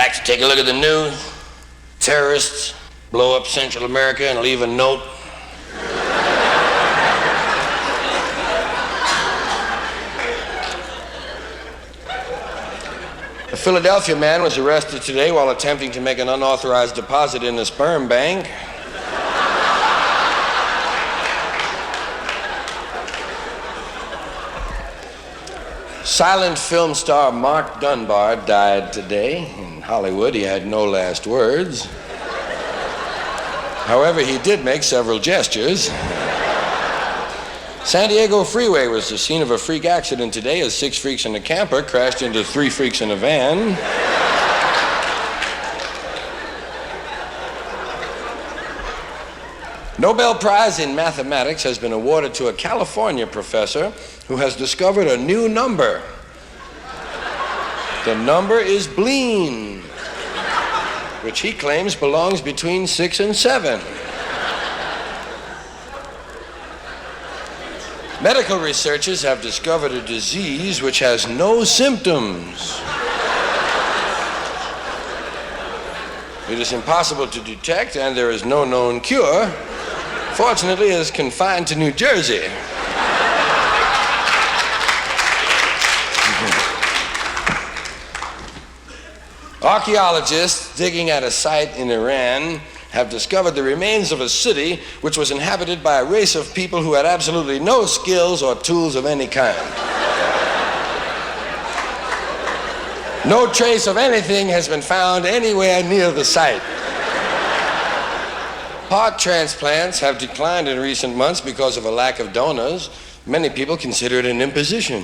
Like to take a look at the news? Terrorists blow up Central America and leave a note. A Philadelphia man was arrested today while attempting to make an unauthorized deposit in a sperm bank. Silent film star Mark Dunbar died today. In Hollywood, he had no last words. However, he did make several gestures. San Diego freeway was the scene of a freak accident today as 6 freaks in a camper crashed into 3 freaks in a van. Nobel Prize in Mathematics has been awarded to a California professor who has discovered a new number. The number is Bleen, which he claims belongs between 6 and 7. Medical researchers have discovered a disease which has no symptoms. It is impossible to detect, and there is no known cure. Fortunately, it is confined to New Jersey. Archaeologists digging at a site in Iran have discovered the remains of a city which was inhabited by a race of people who had absolutely no skills or tools of any kind. No trace of anything has been found anywhere near the site. Heart transplants have declined in recent months because of a lack of donors. Many people consider it an imposition.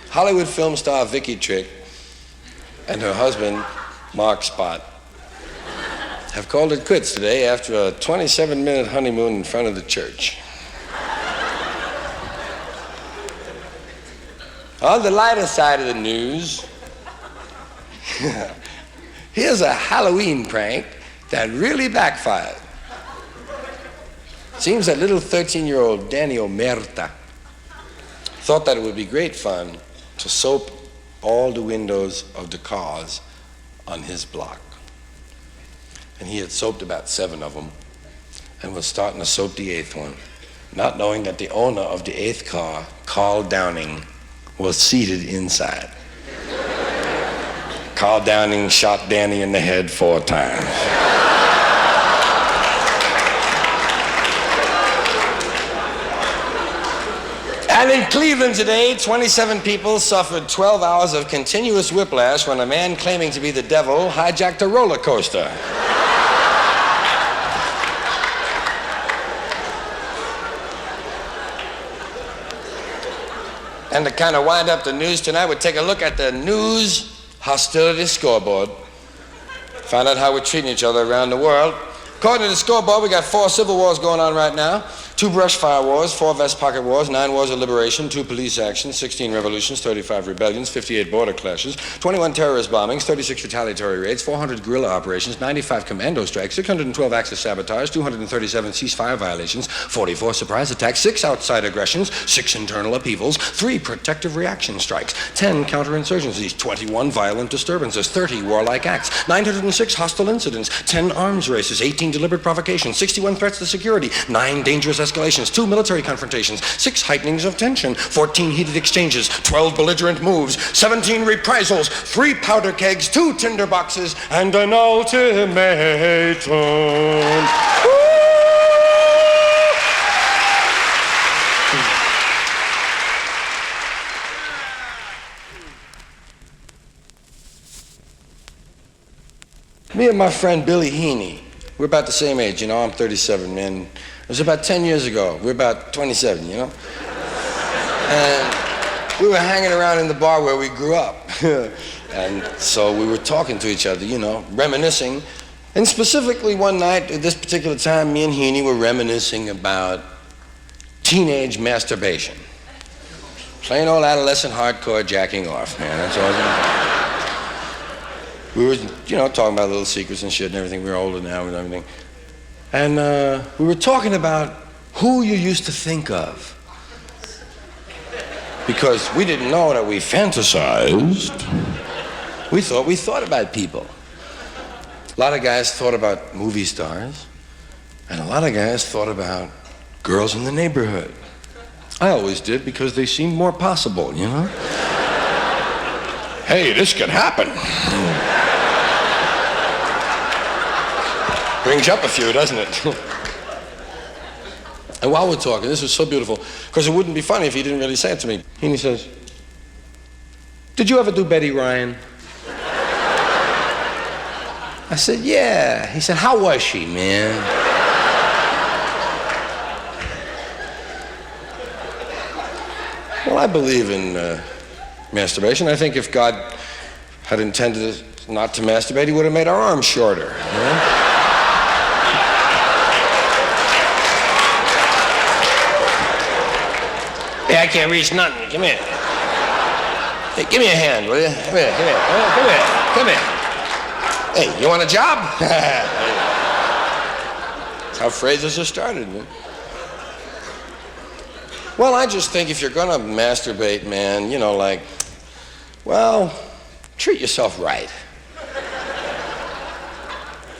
Hollywood film star Vicky Trick and her husband, Mark Spot, have called it quits today after a 27-minute honeymoon in front of the church. On the lighter side of the news, here's a Halloween prank that really backfired. Seems that little 13-year-old Danny Omerta thought that it would be great fun to soap all the windows of the cars on his block. And he had soaped about 7 of them and was starting to soap the 8th one, not knowing that the owner of the 8th car, Carl Downing, was seated inside. Carl Downing shot Danny in the head 4 times. And in Cleveland today, 27 people suffered 12 hours of continuous whiplash when a man claiming to be the devil hijacked a roller coaster. And to kind of wind up the news tonight, we'll take a look at the news hostility scoreboard. Find out how we're treating each other around the world. According to the scoreboard, we got 4 civil wars going on right now, 2 brush fire wars, 4 vest pocket wars, 9 wars of liberation, 2 police actions, 16 revolutions, 35 rebellions, 58 border clashes, 21 terrorist bombings, 36 retaliatory raids, 400 guerrilla operations, 95 commando strikes, 612 acts of sabotage, 237 ceasefire violations, 44 surprise attacks, 6 outside aggressions, 6 internal upheavals, 3 protective reaction strikes, 10 counterinsurgencies, 21 violent disturbances, 30 warlike acts, 906 hostile incidents, 10 arms races, 18 deliberate provocations, 61 threats to security, 9 dangerous escalations, 2 military confrontations, 6 heightenings of tension, 14 heated exchanges, 12 belligerent moves, 17 reprisals, 3 powder kegs, 2 tinder boxes, and an ultimatum. Me and my friend Billy Heaney, we're about the same age, you know. I'm 37, man. It was about 10 years ago. We're about 27, you know. And we were hanging around in the bar where we grew up. And so we were talking to each other, you know, reminiscing. And specifically one night, at this particular time, me and Heaney were reminiscing about teenage masturbation. Plain old adolescent hardcore jacking off, man. That's all it was. We were, you know, talking about little secrets and shit and everything. We were older now and everything. And we were talking about who you used to think of Because we didn't know that we fantasized. We thought about people. A lot of guys thought about movie stars, and a lot of guys thought about girls in the neighborhood. I always did because they seemed more possible, you know? Hey, this could happen. Brings up a few, doesn't it? And while we're talking, this was so beautiful, because it wouldn't be funny if he didn't really say it to me. And he says, "Did you ever do Betty Ryan?" I said, "Yeah." He said, "How was she, man?" Well, I believe in masturbation. I think if God had intended us not to masturbate, he would have made our arms shorter. You know? Hey, I can't reach nothing. Come here. Hey, give me a hand, will you? Come here, come here, come here, come here. Hey, you want a job? That's how phrases are started, man. Well, I just think if you're gonna masturbate, man, you know, like, well, treat yourself right.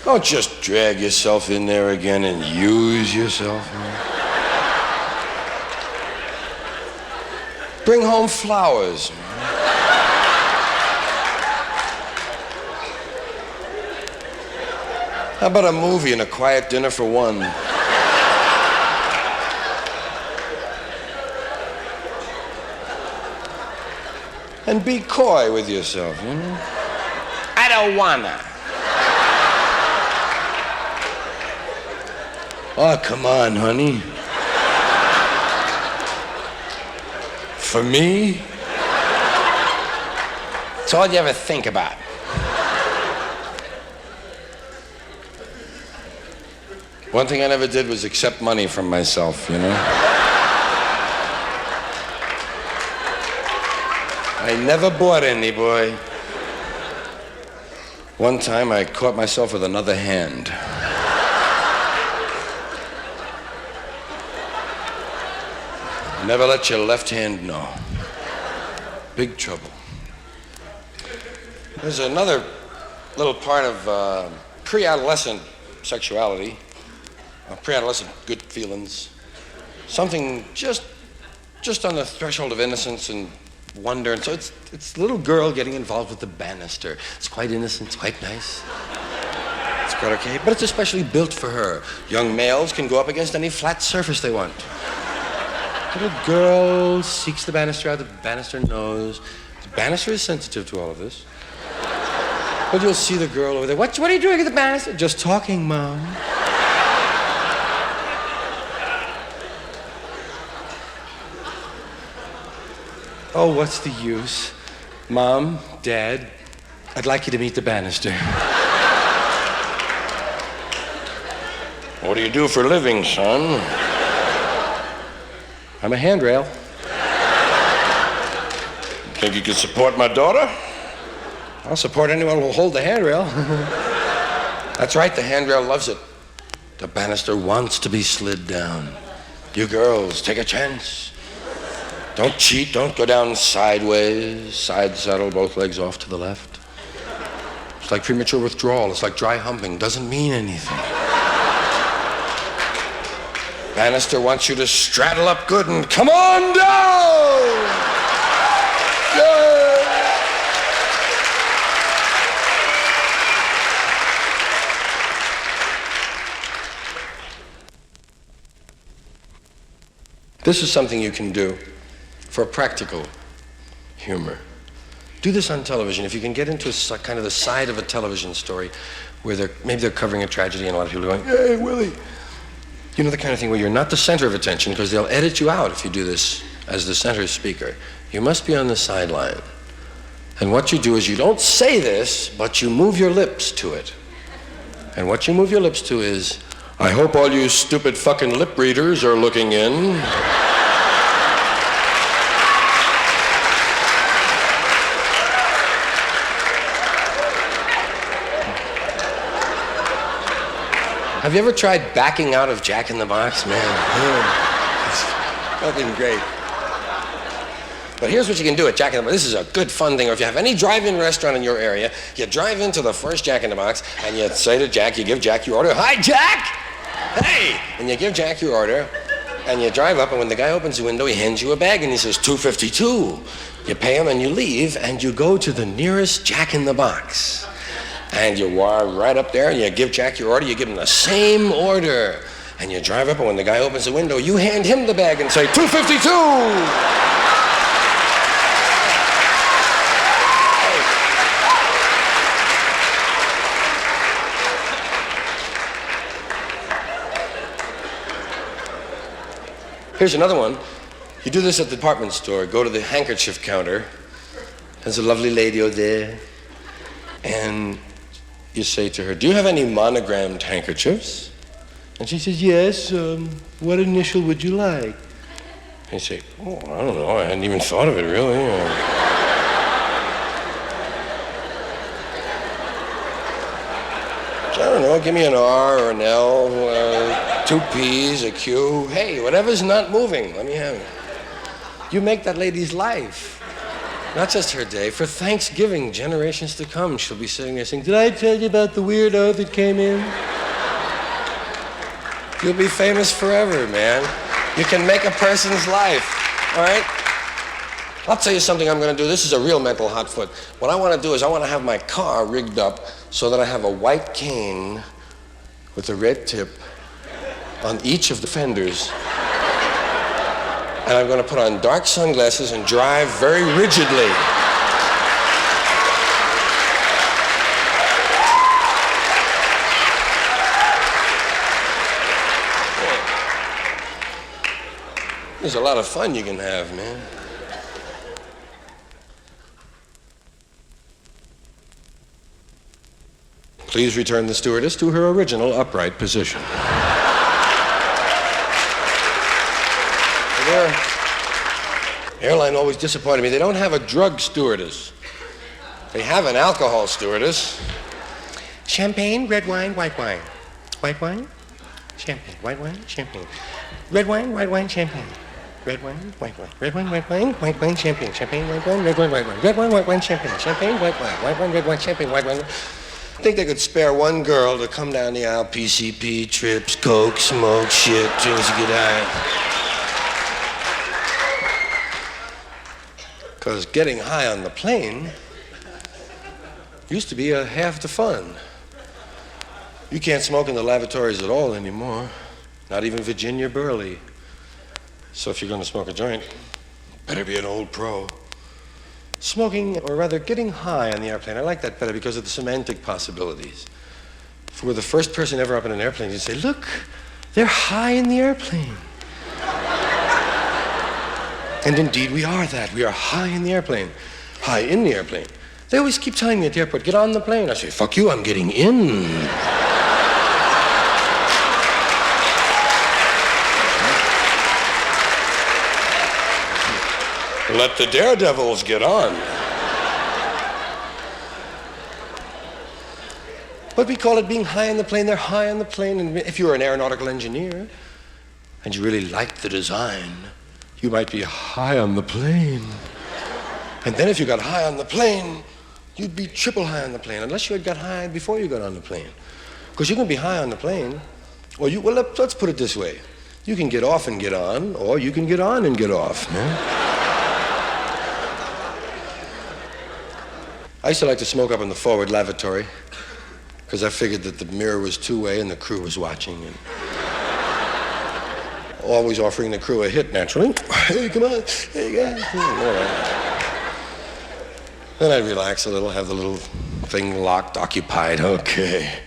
Don't just drag yourself in there again and use yourself, man. Bring home flowers, man. How about a movie and a quiet dinner for one? And be coy with yourself, you know? I don't wanna. Oh, come on, honey. For me? It's all you ever think about. One thing I never did was accept money from myself, you know? I never bought any, boy. One time I caught myself with another hand. Never let your left hand know. Big trouble. There's another little part of pre-adolescent sexuality, pre-adolescent good feelings, something just on the threshold of innocence and wonder. And so it's a little girl getting involved with the banister. It's quite innocent, it's quite nice. It's quite okay, but it's especially built for her. Young males can go up against any flat surface they want. Little girl seeks the banister out, the banister knows. The banister is sensitive to all of this. But you'll see the girl over there. What are you doing at the banister? Just talking, Mom. Oh, what's the use? Mom, Dad, I'd like you to meet the banister. What do you do for a living, son? I'm a handrail. Think you can support my daughter? I'll support anyone who'll hold the handrail. That's right, the handrail loves it. The banister wants to be slid down. You girls, take a chance. Don't cheat, don't go down sideways, side saddle, both legs off to the left. It's like premature withdrawal, it's like dry humping, doesn't mean anything. Banister wants you to straddle up good and come on down! Yeah. This is something you can do for practical humor. Do this on television. If you can get into kind of the side of a television story where maybe they're covering a tragedy and a lot of people are going, "Hey, Willie." You know, the kind of thing where you're not the center of attention because they'll edit you out if you do this as the center speaker. You must be on the sideline. And what you do is you don't say this, but you move your lips to it. And what you move your lips to is, "I hope all you stupid fucking lip readers are looking in." Have you ever tried backing out of Jack in the Box, man? It's fucking great. But here's what you can do at Jack in the Box. This is a good fun thing. Or if you have any drive-in restaurant in your area, you drive into the first Jack in the Box and you say to Jack, you give Jack your order. Hi, Jack! Hey! And you give Jack your order and you drive up, and when the guy opens the window, he hands you a bag and he says, $2.52. You pay him and you leave and you go to the nearest Jack in the Box. And you walk right up there and you give Jack your order, you give him the same order. And you drive up, and when the guy opens the window, you hand him the bag and say, $2.52. Here's another one. You do this at the department store. Go to the handkerchief counter. There's a lovely lady over there. And you say to her, do you have any monogrammed handkerchiefs? And she says, yes. What initial would you like? And you say, oh, I don't know. I hadn't even thought of it, really. I don't know. Give me an R or an L, 2 P's, a Q. Hey, whatever's not moving, let me have it. You make that lady's life. Not just her day. For Thanksgiving, generations to come, she'll be sitting there saying, did I tell you about the weirdo that came in? You'll be famous forever, man. You can make a person's life, all right? I'll tell you something I'm going to do. This is a real mental hot foot. What I want to do is I want to have my car rigged up so that I have a white cane with a red tip on each of the fenders. And I'm going to put on dark sunglasses and drive very rigidly. There's a lot of fun you can have, man. Please return the stewardess to her original upright position. The airline always disappointed me. They don't have a drug stewardess. They have an alcohol stewardess. Champagne, red wine, white wine. White wine, champagne. White wine, champagne. Red wine, white wine, champagne. Red wine, white wine. Red wine, white wine, champagne. Champagne, white wine, red wine, white wine. Red wine, white wine, champagne. Champagne, white wine. White wine, red wine, champagne, white wine. I think they could spare one girl to come down the aisle, PCP, trips, coke, smoke, shit, drinks to get high. Because getting high on the plane used to be half the fun. You can't smoke in the lavatories at all anymore, not even Virginia Burley. So if you're going to smoke a joint, better be an old pro. Smoking, or rather getting high on the airplane, I like that better because of the semantic possibilities. If we were the first person ever up in an airplane, you'd say, look, they're high in the airplane. And indeed, we are that. We are high in the airplane. High in the airplane. They always keep telling me at the airport, get on the plane. I say, fuck you, I'm getting in. Let the daredevils get on. But we call it being high on the plane. They're high on the plane. And if you were an aeronautical engineer and you really liked the design, you might be high on the plane. And then if you got high on the plane, you'd be triple high on the plane, unless you had got high before you got on the plane. Because you can be high on the plane, or let's put it this way. You can get off and get on, or you can get on and get off. I used to like to smoke up in the forward lavatory, because I figured that the mirror was two-way and the crew was watching. And always offering the crew a hit, naturally. Hey, come on. Hey, guys. All right. Then I'd relax a little, have the little thing locked, occupied. Okay.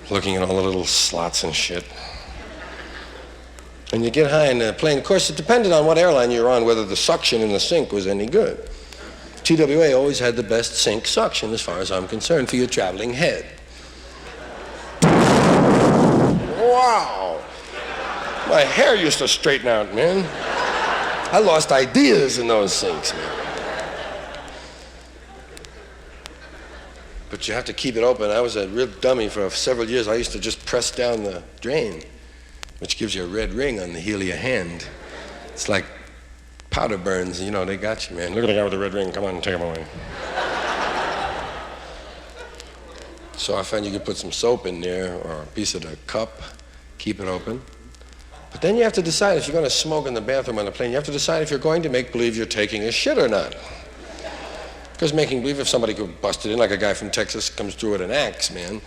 Looking at all the little slots and shit. And you get high in the plane. Of course, it depended on what airline you were on, whether the suction in the sink was any good. TWA always had the best sink suction, as far as I'm concerned, for your traveling head. Wow. My hair used to straighten out, man. I lost ideas in those sinks, man. But you have to keep it open. I was a real dummy for several years. I used to just press down the drain, which gives you a red ring on the heel of your hand. It's like powder burns, you know, they got you, man. Look at the guy with the red ring. Come on, take him away. So I found you could put some soap in there or a piece of the cup, keep it open. But then you have to decide if you're going to smoke in the bathroom on the plane, you have to decide if you're going to make believe you're taking a shit or not. Because making believe, if somebody could bust it in, like a guy from Texas comes through with an axe, man,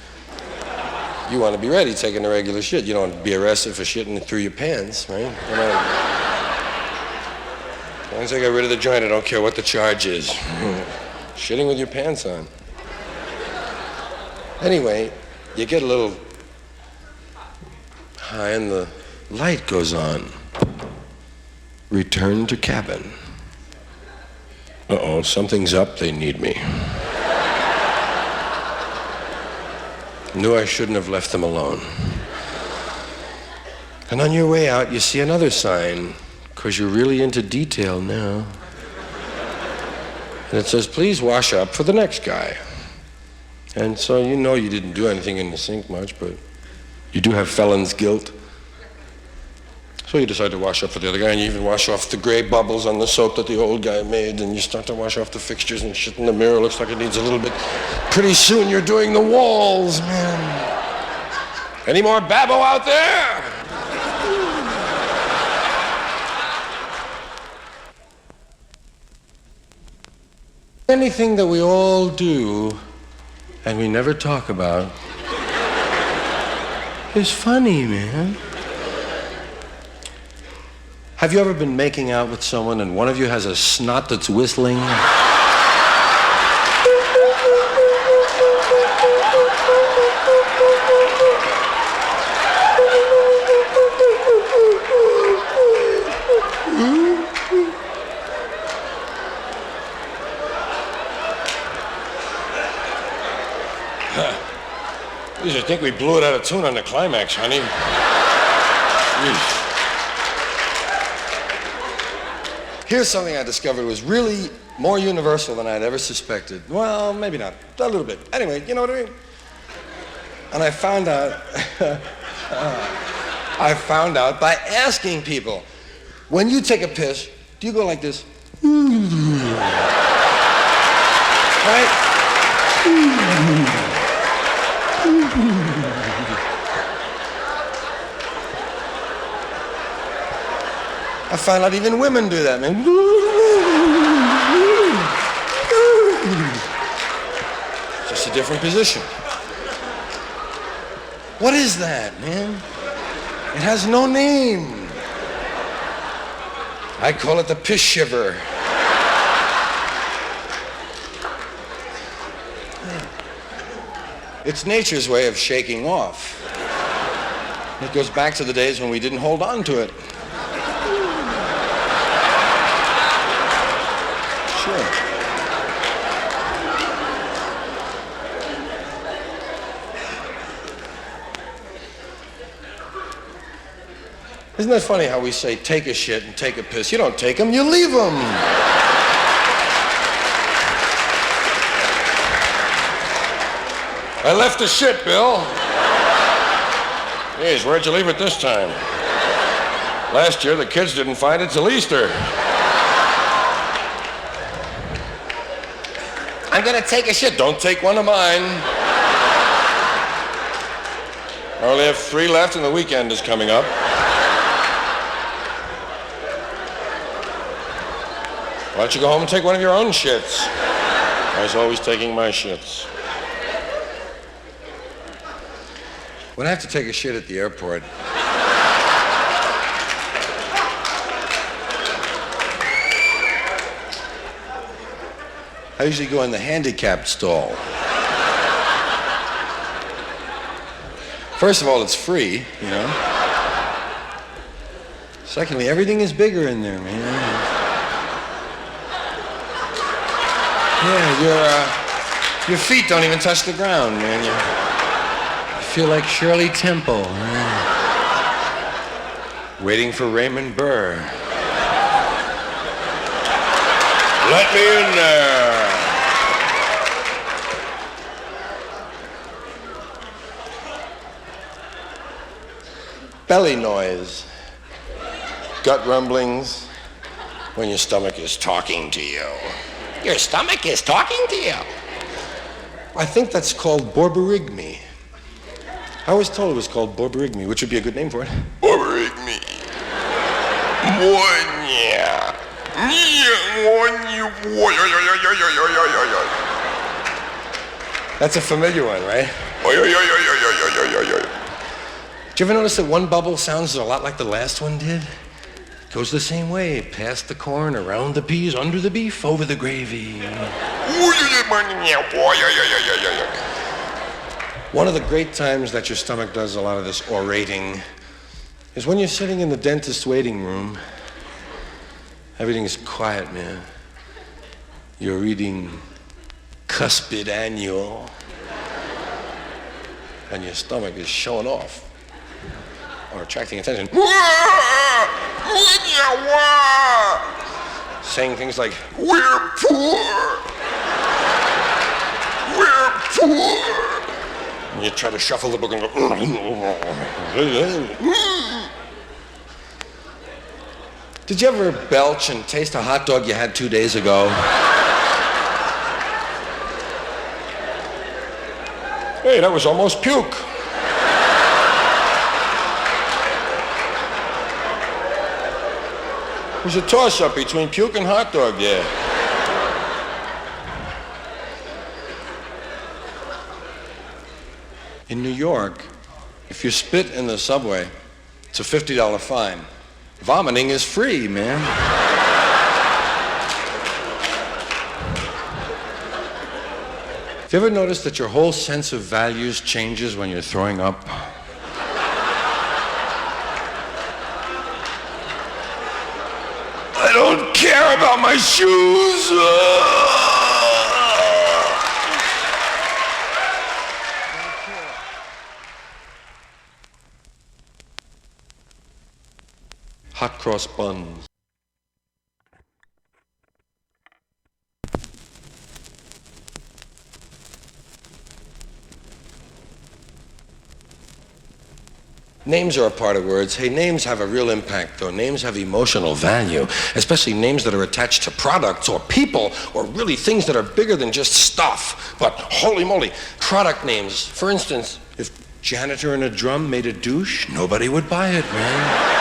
you want to be ready taking a regular shit. You don't want to be arrested for shitting through your pants, right? You know, as long as I get rid of the joint, I don't care what the charge is. Shitting with your pants on. Anyway, you get a little high and the light goes on. Return to cabin. Uh-oh, something's up, they need me. Knew I shouldn't have left them alone. And on your way out, you see another sign, because you're really into detail now. And it says, please wash up for the next guy. And so you know you didn't do anything in the sink much, but you do have felon's guilt. So you decide to wash up for the other guy, and you even wash off the gray bubbles on the soap that the old guy made, and you start to wash off the fixtures, and shit in the mirror looks like it needs a little bit. Pretty soon you're doing the walls, man. Any more babbo out there? Anything that we all do and we never talk about is funny, man. Have you ever been making out with someone and one of you has a snot that's whistling? I think we blew it out of tune on the climax, honey. Here's something I discovered was really more universal than I'd ever suspected. Well, maybe not. A little bit. Anyway, you know what I mean? And I found out by asking people, when you take a piss, do you go like this? Right? I found out even women do that, man. Just a different position. What is that, man? It has no name. I call it the piss shiver. It's nature's way of shaking off. It goes back to the days when we didn't hold on to it. Sure. Isn't that funny how we say take a shit and take a piss? You don't take them, you leave them. I left the shit, Bill. Jeez, where'd you leave it this time? Last year, the kids didn't find it till Easter. I'm gonna take a shit. Don't take one of mine. I only have 3 left and the weekend is coming up. Why don't you go home and take one of your own shits? I was always taking my shits. When I have to take a shit at the airport, I usually go in the handicapped stall. First of all, it's free, you know. Secondly, everything is bigger in there, man. Yeah, your feet don't even touch the ground, man. You feel like Shirley Temple. Waiting for Raymond Burr. Let me in there. Belly noise, gut rumblings, when your stomach is talking to you. Your stomach is talking to you. I think that's called borborygmi. I was told it was called borborygmi, which would be a good name for it. Borborygmi. That's a familiar one, right? Did you ever notice that one bubble sounds a lot like the last one did? It goes the same way. Past the corn, around the peas, under the beef, over the gravy. One of the great times that your stomach does a lot of this orating is when you're sitting in the dentist's waiting room. Everything is quiet, man. You're reading Cuspid Annual, and your stomach is showing off or attracting attention. Saying things like, "We're poor. We're poor." And you try to shuffle the book and go, Did you ever belch and taste a hot dog you had 2 days ago? Hey, that was almost puke. It was a toss-up between puke and hot dog, yeah. In New York, if you spit in the subway, it's a $50 fine. Vomiting is free, man. Have you ever noticed that your whole sense of values changes when you're throwing up? I don't care about my shoes. Hot cross buns. Names are a part of words. Hey, names have a real impact, though. Names have emotional value, especially names that are attached to products or people or really things that are bigger than just stuff. But holy moly, product names. For instance, if Janitor and a Drum made a douche, nobody would buy it, man.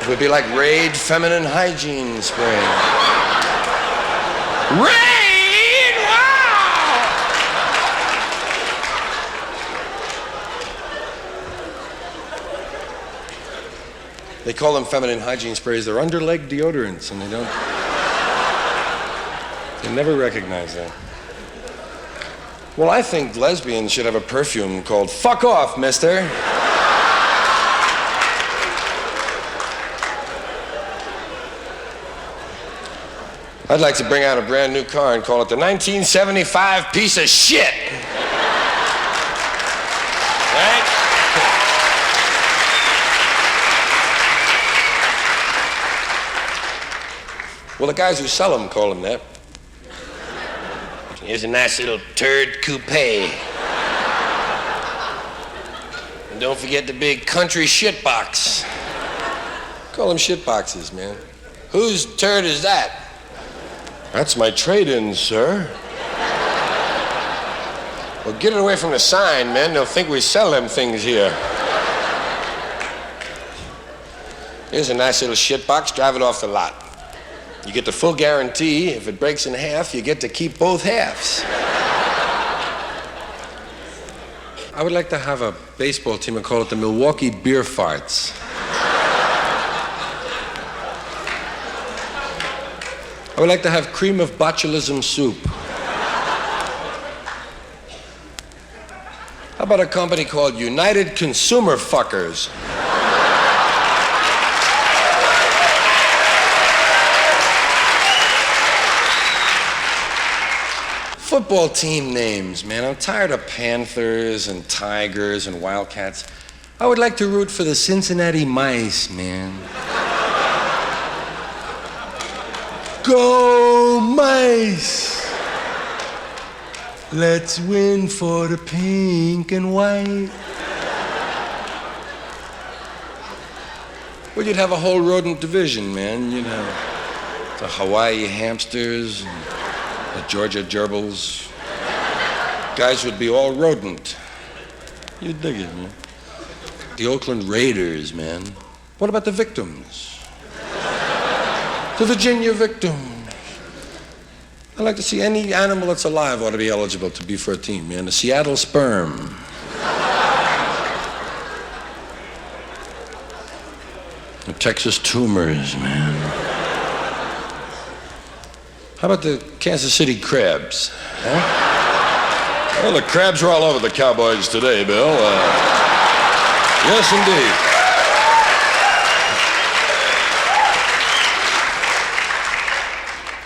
It would be like Raid Feminine Hygiene Spray. Raid! Wow! They call them feminine hygiene sprays. They're underleg deodorants, and they never recognize that. Well, I think lesbians should have a perfume called Fuck Off, Mister. I'd like to bring out a brand new car and call it the 1975 piece of shit. Right? Well, the guys who sell them call them that. Here's a nice little turd coupe. And don't forget the big country shit box. Call them shit boxes, man. Whose turd is that? That's my trade-in, sir. Well, get it away from the sign, man. They'll think we sell them things here. Here's a nice little shit box. Drive it off the lot. You get the full guarantee. If it breaks in half, you get to keep both halves. I would like to have a baseball team and call it the Milwaukee Beer Farts. I would like to have cream of botulism soup. How about a company called United Consumer Fuckers? Football team names, man. I'm tired of Panthers and Tigers and Wildcats. I would like to root for the Cincinnati Mice, man. Go Mice! Let's win for the pink and white. Well, you'd have a whole rodent division, man. You'd have the Hawaii hamsters, and the Georgia gerbils. Guys would be all rodent. You'd dig it, man. The Oakland Raiders, man. What about the victims? The Virginia victims. I'd like to see any animal that's alive ought to be eligible to be for a team, man. The Seattle sperm. The Texas tumors, man. How about the Kansas City crabs? Huh? Well, the crabs are all over the Cowboys today, Bill. Yes, indeed.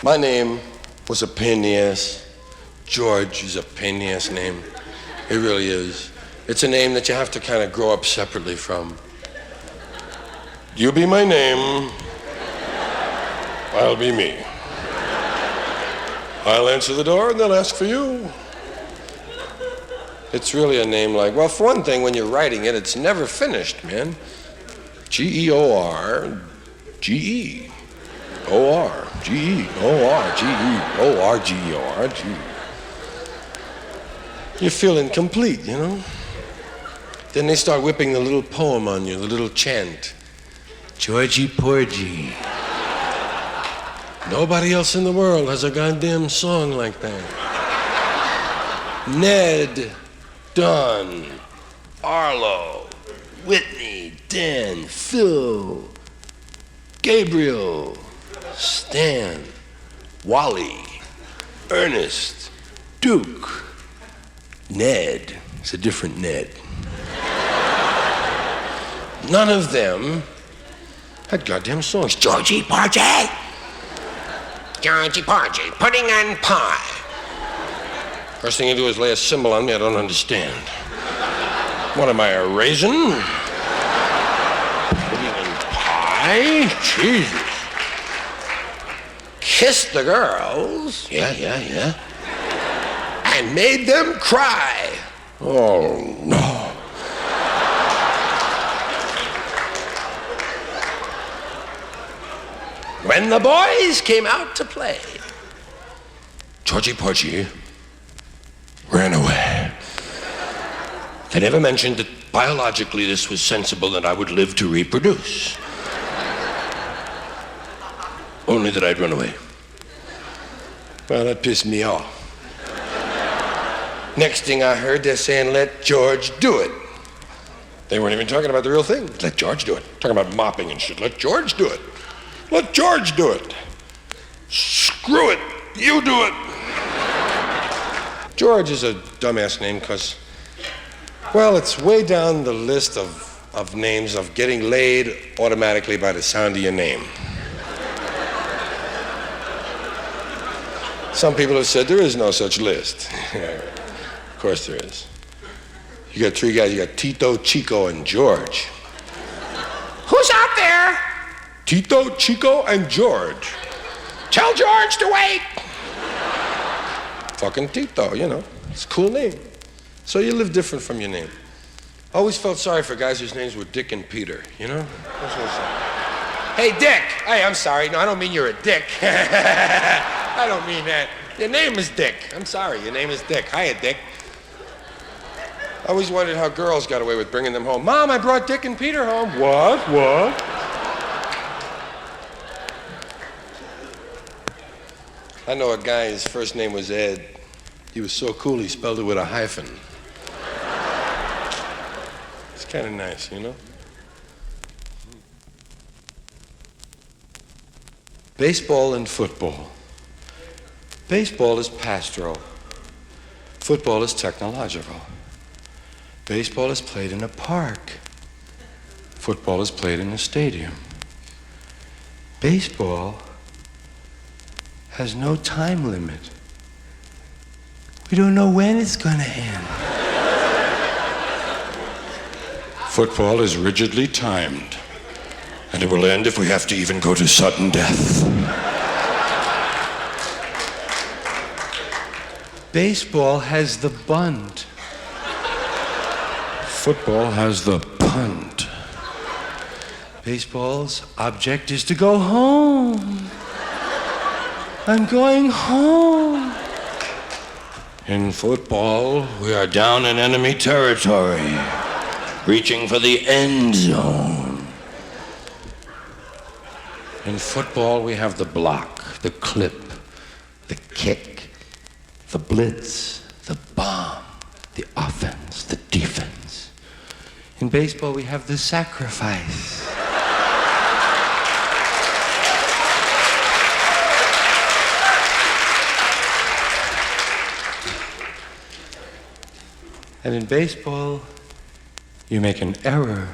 My name was a pain in the ass. George is a pain in the ass name. It really is. It's a name that you have to kind of grow up separately from. You be my name, I'll be me. I'll answer the door and they'll ask for you. It's really a name like, well, for one thing, when you're writing it, it's never finished, man. G-E-O-R-G-E. O-R-G-E-O-R-G-E-O-R-G-E-O-R-G. You feel incomplete, you know? Then they start whipping the little poem on you, the little chant. Georgie Porgy. Nobody else in the world has a goddamn song like that. Ned, Don, Arlo, Whitney, Dan, Phil, Gabriel, Stan, Wally, Ernest, Duke, Ned. It's a different Ned. None of them had goddamn songs. Georgie Porgy. Georgie Porgy, pudding and pie. First thing you do is lay a symbol on me I don't understand. What am I, a raisin? Pudding and pie? Jesus. Kissed the girls. Yeah. And made them cry. Oh, no. When the boys came out to play, Georgie Porgy ran away. They never mentioned that biologically this was sensible that I would live to reproduce. Only that I'd run away. Well, that pissed me off. Next thing I heard, they're saying, let George do it. They weren't even talking about the real thing. Let George do it. Talking about mopping and shit. Let George do it. Let George do it. Screw it. You do it. George is a dumbass name because, well, it's way down the list of names of getting laid automatically by the sound of your name. Some people have said there is no such list. Of course there is. You got three guys. You got Tito, Chico, and George. Who's out there? Tito, Chico, and George. Tell George to wait. Fucking Tito, you know. It's a cool name. So you live different from your name. I always felt sorry for guys whose names were Dick and Peter, you know? That's what I said. Hey, Dick. Hey, I'm sorry. No, I don't mean you're a dick. I don't mean that. Your name is Dick. I'm sorry. Your name is Dick. Hiya, Dick. I always wondered how girls got away with bringing them home. Mom, I brought Dick and Peter home. What? I know a guy, his first name was Ed. He was so cool, he spelled it with a hyphen. It's kind of nice, you know? Baseball and football. Baseball is pastoral. Football is technological. Baseball is played in a park. Football is played in a stadium. Baseball has no time limit. We don't know when it's gonna end. Football is rigidly timed, and it will end if we have to even go to sudden death. Baseball has the bunt. Football has the punt. Baseball's object is to go home. I'm going home. In football, we are down in enemy territory, reaching for the end zone. In football, we have the block, the clip, the kick, the blitz, the bomb, the offense, the defense. In baseball, we have the sacrifice. And in baseball, you make an error.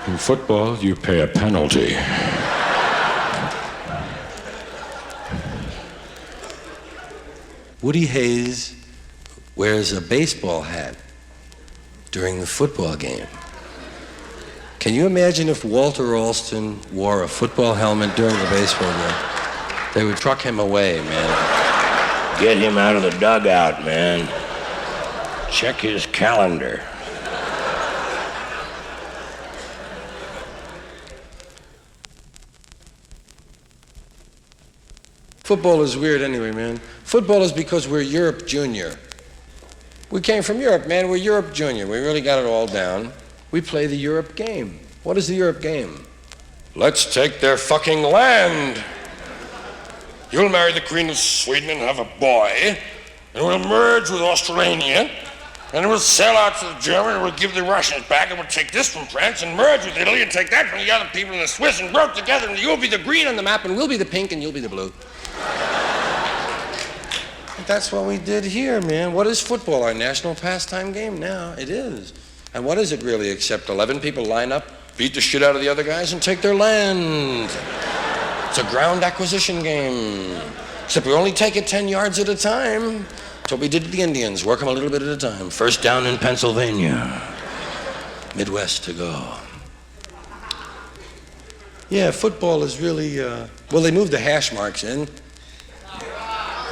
In football, you pay a penalty. Woody Hayes wears a baseball hat during the football game. Can you imagine if Walter Alston wore a football helmet during the baseball game? They would truck him away, man. Get him out of the dugout, man. Check his calendar. Football is weird anyway, man. Football is because we're Europe Junior. We came from Europe, man. We're Europe Junior. We really got it all down. We play the Europe game. What is the Europe game? Let's take their fucking land. You'll marry the Queen of Sweden and have a boy, and we'll merge with Australia, and we'll sell out to the Germans, and we'll give the Russians back, and we'll take this from France and merge with Italy and take that from the other people in the Swiss and work together, and you'll be the green on the map, and we'll be the pink, and you'll be the blue. That's what we did here, man. What is football? Our national pastime game now. It is. And what is it really except 11 people line up, beat the shit out of the other guys, and take their land? It's a ground acquisition game. Except we only take it 10 yards at a time. That's what we did to the Indians. Work them a little bit at a time. First down in Pennsylvania. Midwest to go. Yeah, football is really, well, they moved the hash marks in.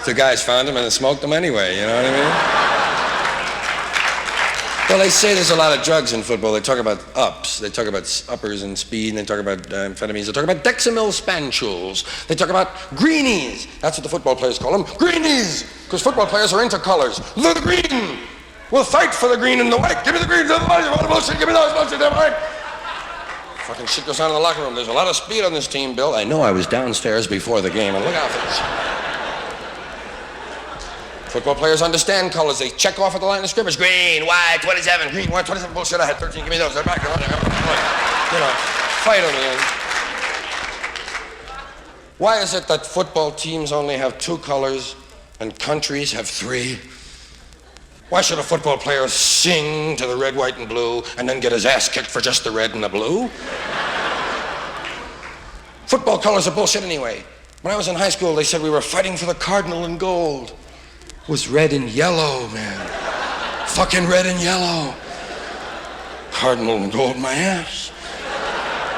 The guys found them and smoked them anyway, you know what I mean? Well, they say there's a lot of drugs in football. They talk about ups. They talk about uppers and speed, and they talk about amphetamines. They talk about Dexamyl spanchules. They talk about greenies. That's what the football players call them, greenies, because football players are into colors. The green. We'll fight for the green and the white. Give me the green, the white, the bullshit, give me those bullshit, the white. Fucking shit goes on in the locker room. There's a lot of speed on this team, Bill. I know I was downstairs before the game, and look out for this. Football players understand colors. They check off at the line of scrimmage. Green, white, 27, green, white, 27. Bullshit, I had 13. Give me those. They're back. You know, fight on the end. Why is it that football teams only have 2 colors and countries have 3? Why should a football player sing to the red, white, and blue and then get his ass kicked for just the red and the blue? Football colors are bullshit anyway. When I was in high school, they said we were fighting for the cardinal and gold. It was red and yellow, man. Fucking red and yellow. Cardinal and gold, my ass.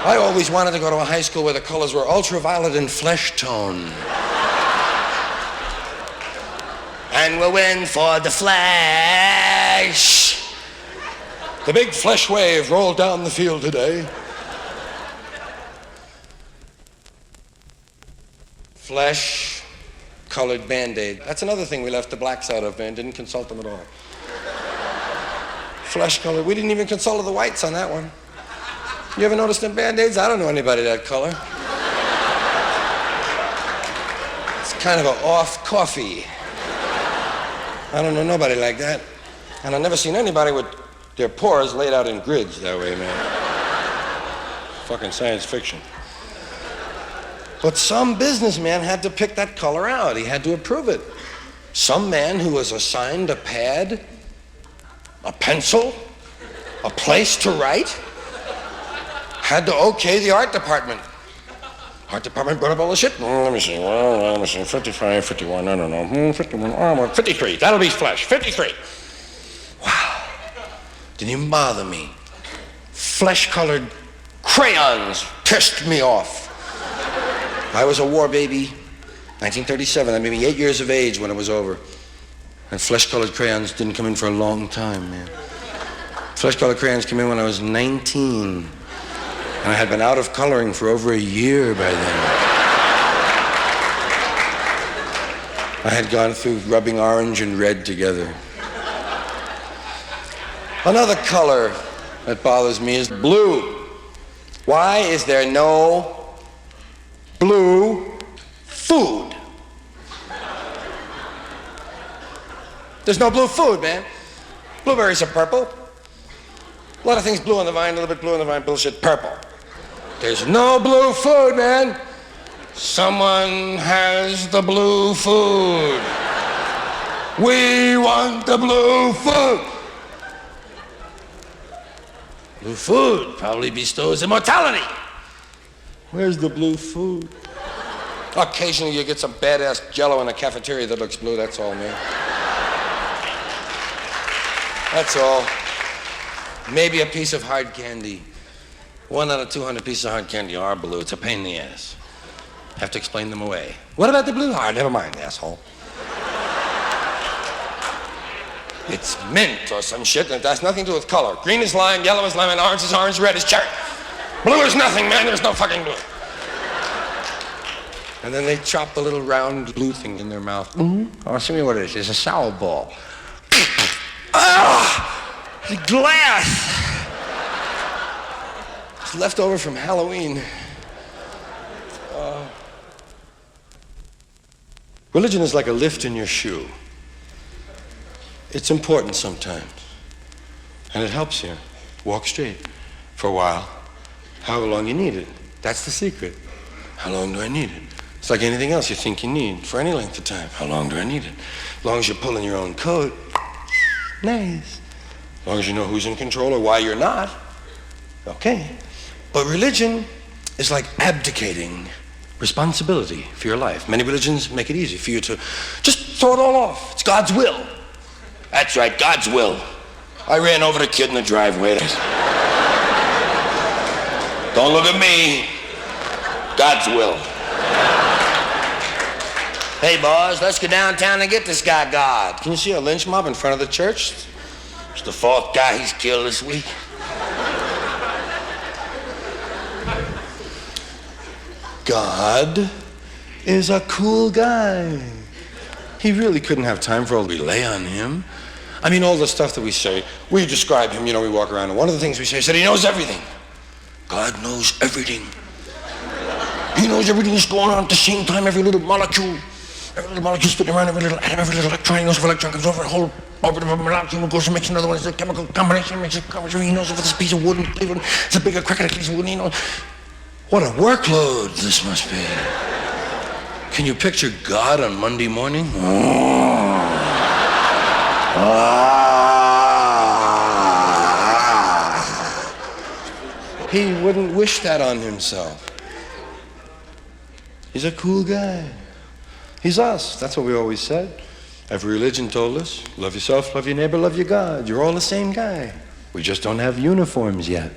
I always wanted to go to a high school where the colors were ultraviolet and flesh tone. And we'll win for the flesh. The big flesh wave rolled down the field today. Flesh-colored Band-Aid. That's another thing we left the blacks out of, man. Didn't consult them at all. Flesh-colored. We didn't even consult the whites on that one. You ever noticed them Band-Aids? I don't know anybody that color. It's kind of an off coffee. I don't know nobody like that. And I've never seen anybody with their pores laid out in grids that way, man. Fucking science fiction. But some businessman had to pick that color out. He had to approve it. Some man who was assigned a pad, a pencil, a place to write, had to okay the art department. Art department brought up all the shit. Let me see. 55, 51, I don't know. 51, 53. That'll be flesh. 53. Wow. Didn't even bother me. Flesh-colored crayons pissed me off. I was a war baby, 1937. I made me 8 years of age when it was over. And flesh-colored crayons didn't come in for a long time, man. Flesh-colored crayons came in when I was 19. And I had been out of coloring for over a year by then. I had gone through rubbing orange and red together. Another color that bothers me is blue. Why is there no blue food? There's no blue food, man. Blueberries are purple. A lot of things blue on the vine, a little bit blue on the vine, bullshit, purple. There's no blue food, man. Someone has the blue food. We want the blue food. Blue food probably bestows immortality. Where's the blue food? Occasionally you get some badass Jell-O in a cafeteria that looks blue, that's all, man. That's all. Maybe a piece of hard candy. 1 out of 200 pieces of hard candy are blue. It's a pain in the ass. Have to explain them away. What about the blue heart? Never mind, asshole. It's mint or some shit, and it has nothing to do with color. Green is lime, yellow is lemon, orange is orange, red is cherry. Blue is nothing, man. There's no fucking blue. And then they chop the little round blue thing in their mouth. Mm-hmm. Oh, show me what it is. It's a sour ball. Ah! The glass! It's left over from Halloween. Religion is like a lift in your shoe. It's important sometimes. And it helps you walk straight for a while, however long you need it. That's the secret. How long do I need it? It's like anything else you think you need for any length of time. How long do I need it? As long as you're pulling your own coat, nice. As long as you know who's in control or why you're not, okay. But religion is like abdicating responsibility for your life. Many religions make it easy for you to just throw it all off. It's God's will. That's right, God's will. I ran over the kid in the driveway. Don't look at me. God's will. Hey, boys, let's go downtown and get this guy God. Can you see a lynch mob in front of the church? It's the 4th guy he's killed this week. God is a cool guy. He really couldn't have time for all we lay on him. I mean, all the stuff that we say, we describe him, you know, we walk around, and one of the things we say is that he knows everything. God knows everything. He knows everything that's going on at the same time, every little molecule spinning around, every little atom, every little electron. He knows if an electron comes over a whole orbit of a molecule, goes and makes another one. It's a chemical combination, makes a combination. He knows if it's a piece of wood and it's a bigger crack at a piece of wood. He knows. What a workload this must be. Can you picture God on Monday morning? He wouldn't wish that on himself. He's a cool guy. He's us. That's what we always said. Every religion told us, love yourself, love your neighbor, love your God. You're all the same guy. We just don't have uniforms yet.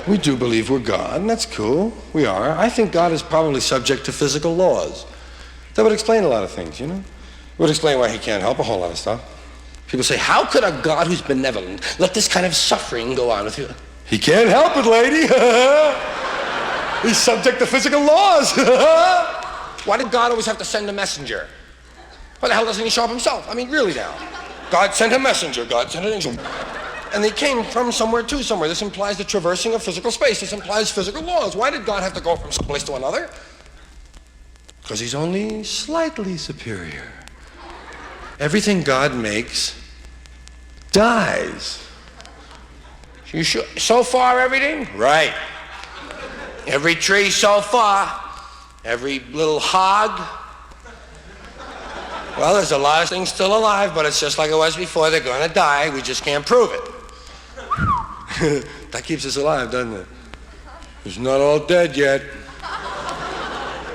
We do believe we're God, and that's cool. We are. I think God is probably subject to physical laws. That would explain a lot of things, you know? It would explain why he can't help a whole lot of stuff. People say, how could a God who's benevolent let this kind of suffering go on with you? He can't help it, lady. He's subject to physical laws. Why did God always have to send a messenger? Why the hell doesn't he show up himself? I mean, really now. God sent a messenger. God sent an angel. And they came from somewhere to somewhere. This implies the traversing of physical space. This implies physical laws. Why did God have to go from some place to another? Because he's only slightly superior. Everything God makes dies. You sure? So far, everything? Right. Every tree so far. Every little hog. Well, there's a lot of things still alive, but it's just like it was before. They're going to die. We just can't prove it. That keeps us alive, doesn't it? He's not all dead yet.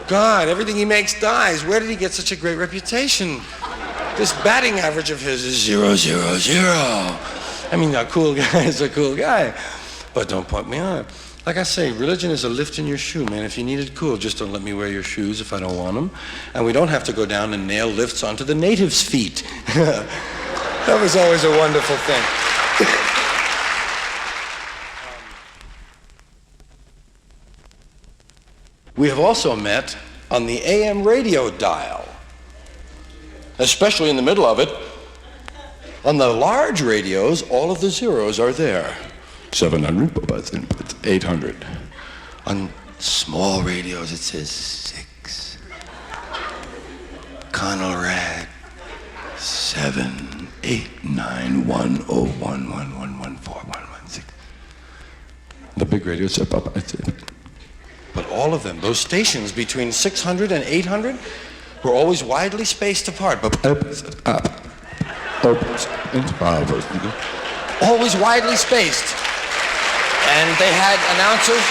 God, everything he makes dies. Where did he get such a great reputation? This batting average of his is 0, 0, 0. I mean, a cool guy is a cool guy. But don't point me on. Like I say, religion is a lift in your shoe, man. If you need it, cool. Just don't let me wear your shoes if I don't want them. And we don't have to go down and nail lifts onto the natives' feet. That was always a wonderful thing. We have also met on the AM radio dial, especially in the middle of it. On the large radios, all of the zeros are there. 700, 800. On small radios, it says 6. Conrad, 7, 8, 9, 1, 0, 1, 1, 1, 1, 4, 1, 1, 6. The big radios, but all of them, those stations between 600 and 800, were always widely spaced apart. Always widely spaced. And they had announcers,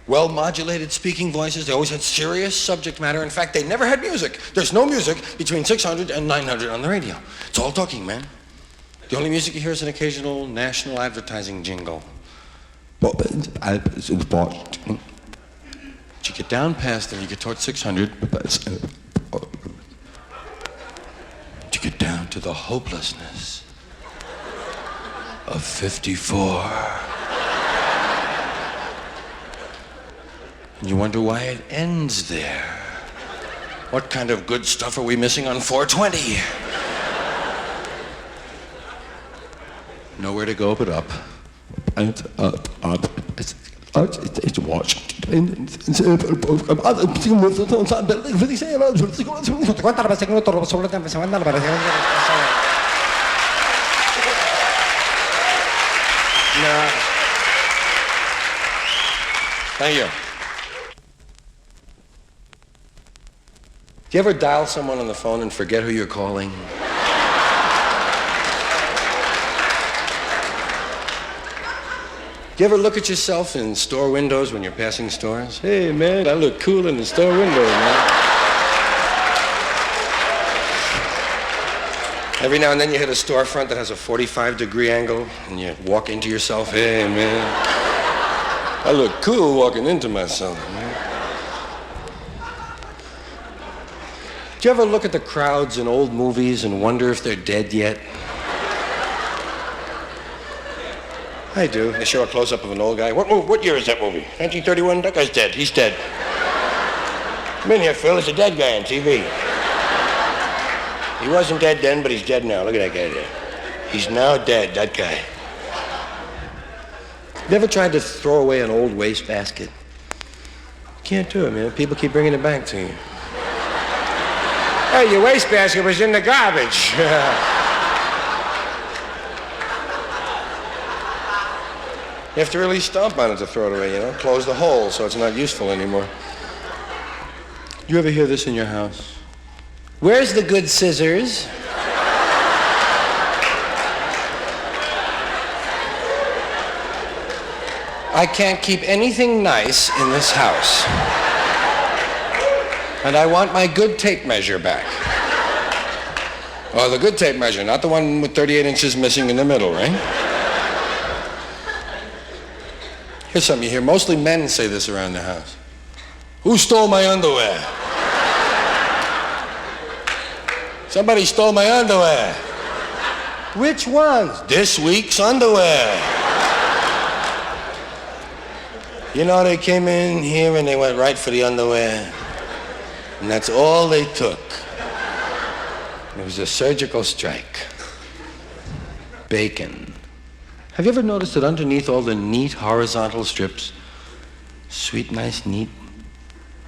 well-modulated speaking voices. They always had serious subject matter. In fact, they never had music. There's no music between 600 and 900 on the radio. It's all talking, man. The only music you hear is an occasional national advertising jingle. But you get down past them, you get towards 600. You get down to the hopelessness of 54. And you wonder why it ends there. What kind of good stuff are we missing on 420? Nowhere to go but up. And up. It's watch. No. Thank you. Do you ever dial someone on the phone and forget who you're calling? Do you ever look at yourself in store windows when you're passing stores? Hey, man, I look cool in the store window, man. Every now and then you hit a storefront that has a 45-degree angle, and you walk into yourself, hey, man, I look cool walking into myself, man. Do you ever look at the crowds in old movies and wonder if they're dead yet? I do. They show a close-up of an old guy. What year is that movie? 1931? That guy's dead. He's dead. Come in here, Phil. It's a dead guy on TV. He wasn't dead then, but he's dead now. Look at that guy there. He's now dead, that guy. You ever tried to throw away an old wastebasket? You can't do it, man. People keep bringing it back to you. Hey, your wastebasket was in the garbage. You have to really stomp on it to throw it away, you know? Close the hole so it's not useful anymore. You ever hear this in your house? Where's the good scissors? I can't keep anything nice in this house. And I want my good tape measure back. Oh, the good tape measure, not the one with 38 inches missing in the middle, right? Here's something you hear. Mostly men say this around the house. Who stole my underwear? Somebody stole my underwear. Which ones? This week's underwear. You know, they came in here and they went right for the underwear. And that's all they took. It was a surgical strike. Bacon. Have you ever noticed that underneath all the neat horizontal strips, sweet, nice, neat,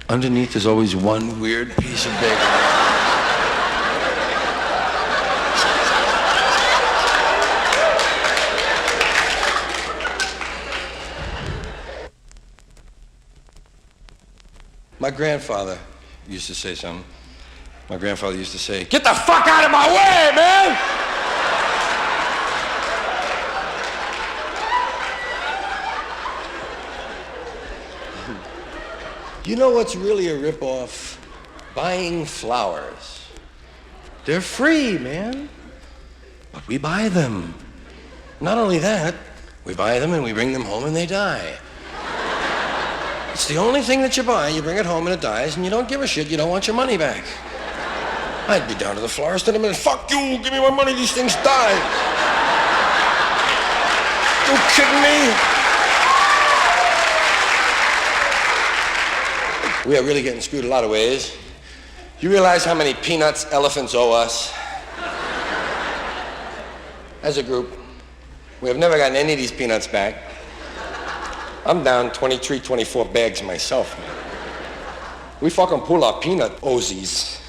underneath there's always one weird piece of bacon? My grandfather used to say something. My grandfather used to say, "Get the fuck out of my way, man!" You know what's really a ripoff? Buying flowers. They're free, man. But we buy them. Not only that, we buy them and we bring them home and they die. It's the only thing that you buy. You bring it home and it dies and you don't give a shit. You don't want your money back. I'd be down to the florist in a minute. Fuck you, give me my money, these things die. You kidding me? We are really getting screwed a lot of ways. You realize how many peanuts elephants owe us? As a group, we have never gotten any of these peanuts back. I'm down 23, 24 bags myself, man. We fucking pull our peanut Ozies.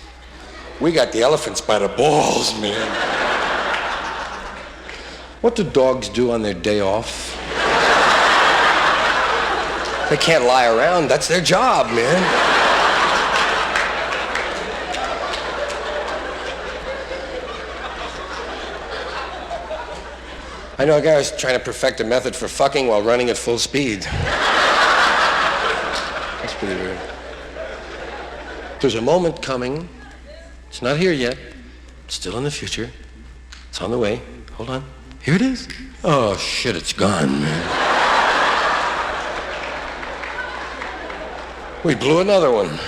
We got the elephants by the balls, man. What do dogs do on their day off? They can't lie around. That's their job, man. I know a guy who's trying to perfect a method for fucking while running at full speed. That's pretty weird. There's a moment coming. It's not here yet. It's still in the future. It's on the way. Hold on. Here it is. Oh, shit, it's gone, man. We blew another one.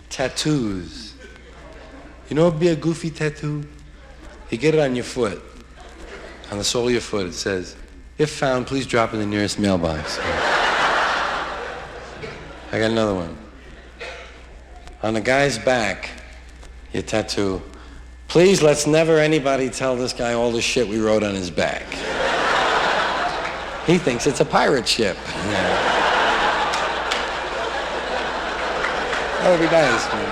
Tattoos. You know what would be a goofy tattoo? You get it on your foot. On the sole of your foot, it says, if found, please drop in the nearest mailbox. I got another one. On the guy's back, your tattoo, please let's never anybody tell this guy all the shit we wrote on his back. He thinks it's a pirate ship. Yeah. That would be nice, man.